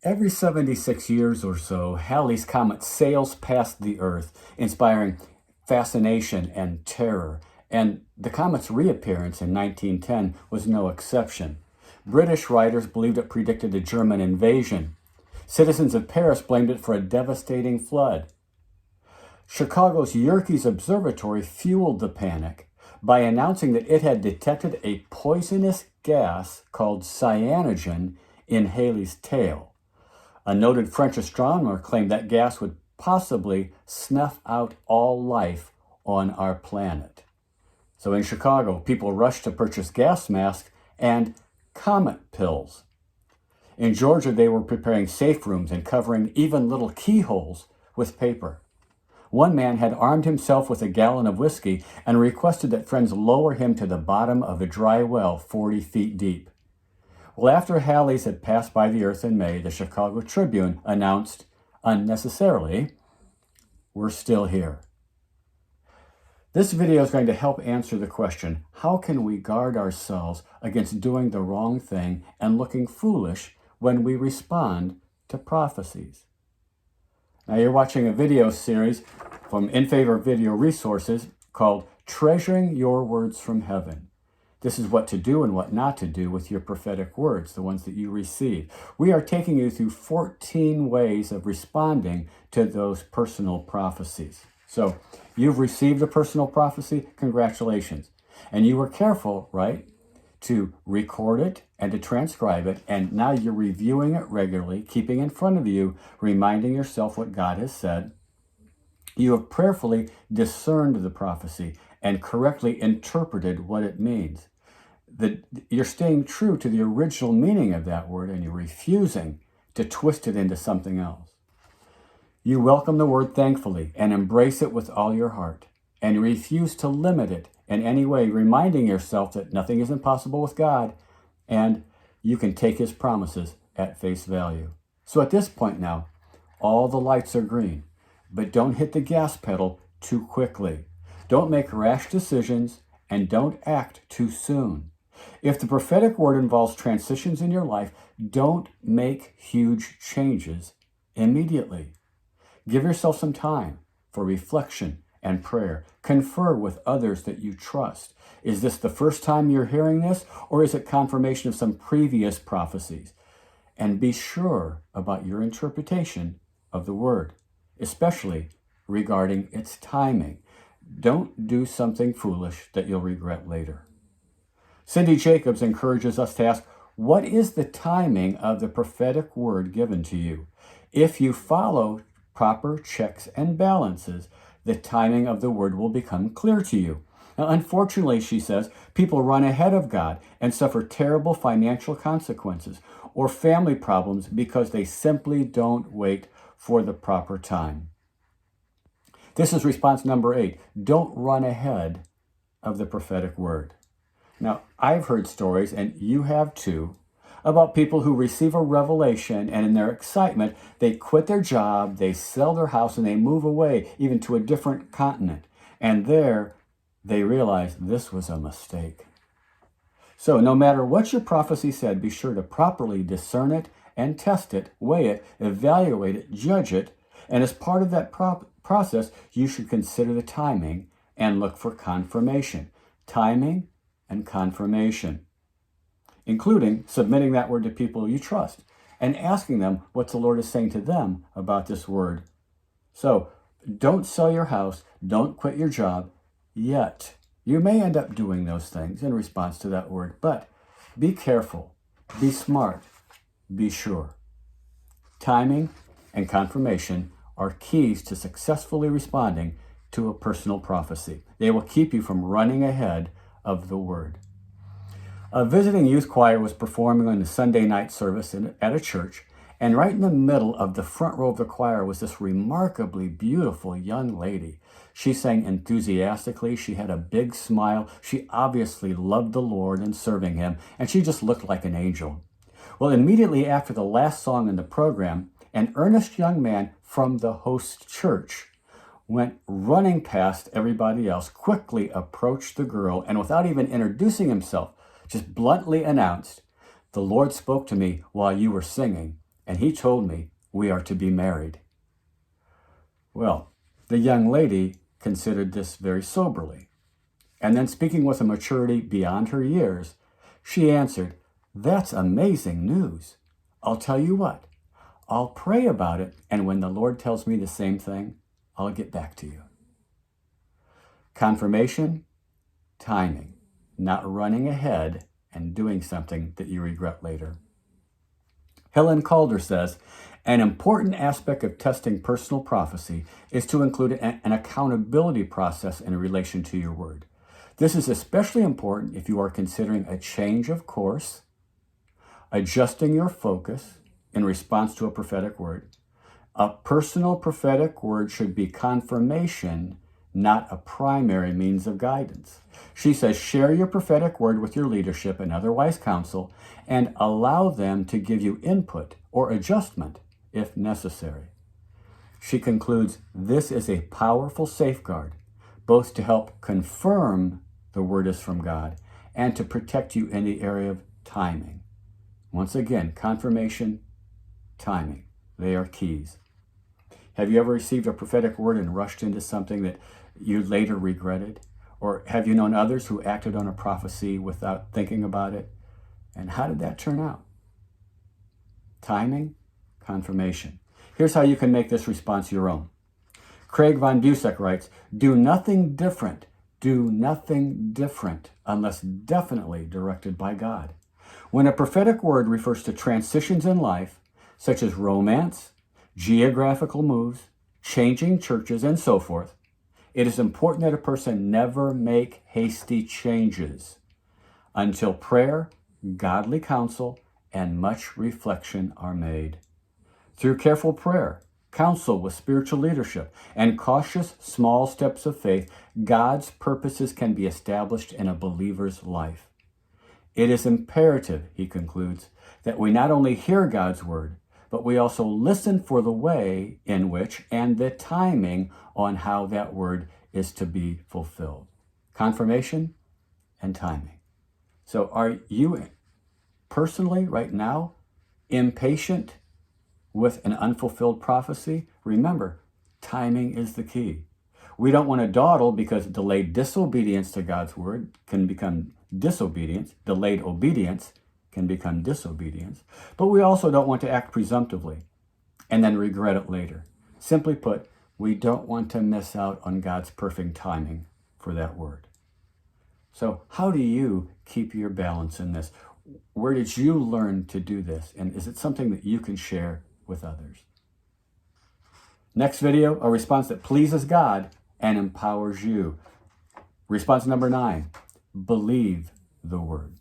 Every 76 years or so, Halley's Comet sails past the Earth, inspiring fascination and terror. And the comet's reappearance in 1910 was no exception. British writers believed it predicted a German invasion. Citizens of Paris blamed it for a devastating flood. Chicago's Yerkes Observatory fueled the panic by announcing that it had detected a poisonous gas called cyanogen in Halley's tail. A noted French astronomer claimed that gas would possibly snuff out all life on our planet. So in Chicago, people rushed to purchase gas masks and comet pills. In Georgia, they were preparing safe rooms and covering even little keyholes with paper. One man had armed himself with a gallon of whiskey and requested that friends lower him to the bottom of a dry well 40 feet deep. Well, after Halley's had passed by the Earth in May, the Chicago Tribune announced, unnecessarily, "We're still here." This video is going to help answer the question, how can we guard ourselves against doing the wrong thing and looking foolish when we respond to prophecies? Now, you're watching a video series from In Favor Video Resources called Treasuring Your Words from Heaven. This is what to do and what not to do with your prophetic words, the ones that you receive. We are taking you through 14 ways of responding to those personal prophecies. So, you've received a personal prophecy, congratulations. And you were careful, right, to record it and to transcribe it, and now you're reviewing it regularly, keeping in front of you, reminding yourself what God has said. You have prayerfully discerned the prophecy and correctly interpreted what it means. You're staying true to the original meaning of that word, and you're refusing to twist it into something else. You welcome the word thankfully and embrace it with all your heart, and you refuse to limit it in any way, reminding yourself that nothing is impossible with God, and you can take his promises at face value. So at this point now, all the lights are green, but don't hit the gas pedal too quickly. Don't make rash decisions, and don't act too soon. If the prophetic word involves transitions in your life, don't make huge changes immediately. Give yourself some time for reflection and prayer. Confer with others that you trust. Is this the first time you're hearing this, or is it confirmation of some previous prophecies? And be sure about your interpretation of the word, especially regarding its timing. Don't do something foolish that you'll regret later. Cindy Jacobs encourages us to ask, what is the timing of the prophetic word given to you? If you follow proper checks and balances, the timing of the word will become clear to you. Now, unfortunately, she says, people run ahead of God and suffer terrible financial consequences or family problems because they simply don't wait for the proper time. This is response number 8. Don't run ahead of the prophetic word. Now, I've heard stories, and you have too, about people who receive a revelation, and in their excitement, they quit their job, they sell their house, and they move away, even to a different continent. And there, they realize this was a mistake. So no matter what your prophecy said, be sure to properly discern it and test it, weigh it, evaluate it, judge it, and as part of that process, you should consider the timing and look for confirmation. Timing and confirmation, including submitting that word to people you trust and asking them what the Lord is saying to them about this word. So don't sell your house, don't quit your job yet. You may end up doing those things in response to that word, but be careful, be smart, be sure. Timing and confirmation are keys to successfully responding to a personal prophecy. They will keep you from running ahead of the word. A visiting youth choir was performing on the Sunday night service at a church, and right in the middle of the front row of the choir was this remarkably beautiful young lady. She sang enthusiastically, she had a big smile, she obviously loved the Lord and serving him, and she just looked like an angel. Well, immediately after the last song in the program, an earnest young man from the host church went running past everybody else, quickly approached the girl, and without even introducing himself, just bluntly announced, "The Lord spoke to me while you were singing, and he told me we are to be married. Well, the young lady considered this very soberly. And then, speaking with a maturity beyond her years, she answered, "That's amazing news. I'll tell you what, I'll pray about it, and when the Lord tells me the same thing, I'll get back to you." Confirmation, timing, not running ahead and doing something that you regret later. Helen Calder says, an important aspect of testing personal prophecy is to include an accountability process in relation to your word. This is especially important if you are considering a change of course, adjusting your focus in response to a prophetic word. A personal prophetic word should be confirmation, not a primary means of guidance. She says, share your prophetic word with your leadership and other wise counsel, and allow them to give you input or adjustment if necessary. She concludes, this is a powerful safeguard, both to help confirm the word is from God and to protect you in the area of timing. Once again, confirmation, timing, they are keys. Have you ever received a prophetic word and rushed into something that you later regretted? Or have you known others who acted on a prophecy without thinking about it? And how did that turn out? Timing, confirmation. Here's how you can make this response your own. Craig Von Busek writes, do nothing different unless definitely directed by God. When a prophetic word refers to transitions in life, such as romance, geographical moves, changing churches, and so forth, it is important that a person never make hasty changes until prayer, godly counsel, and much reflection are made. Through careful prayer, counsel with spiritual leadership, and cautious small steps of faith, God's purposes can be established in a believer's life. It is imperative, he concludes, that we not only hear God's word, but we also listen for the way in which and the timing on how that word is to be fulfilled. Confirmation and timing. So are you personally right now impatient with an unfulfilled prophecy? Remember, timing is the key. We don't want to dawdle because delayed disobedience to God's word can become disobedience. Delayed obedience can become disobedience. But we also don't want to act presumptively and then regret it later. Simply put, we don't want to miss out on God's perfect timing for that word. So how do you keep your balance in this? Where did you learn to do this? And is it something that you can share with others? Next video, a response that pleases God and empowers you. Response number 9, believe the word.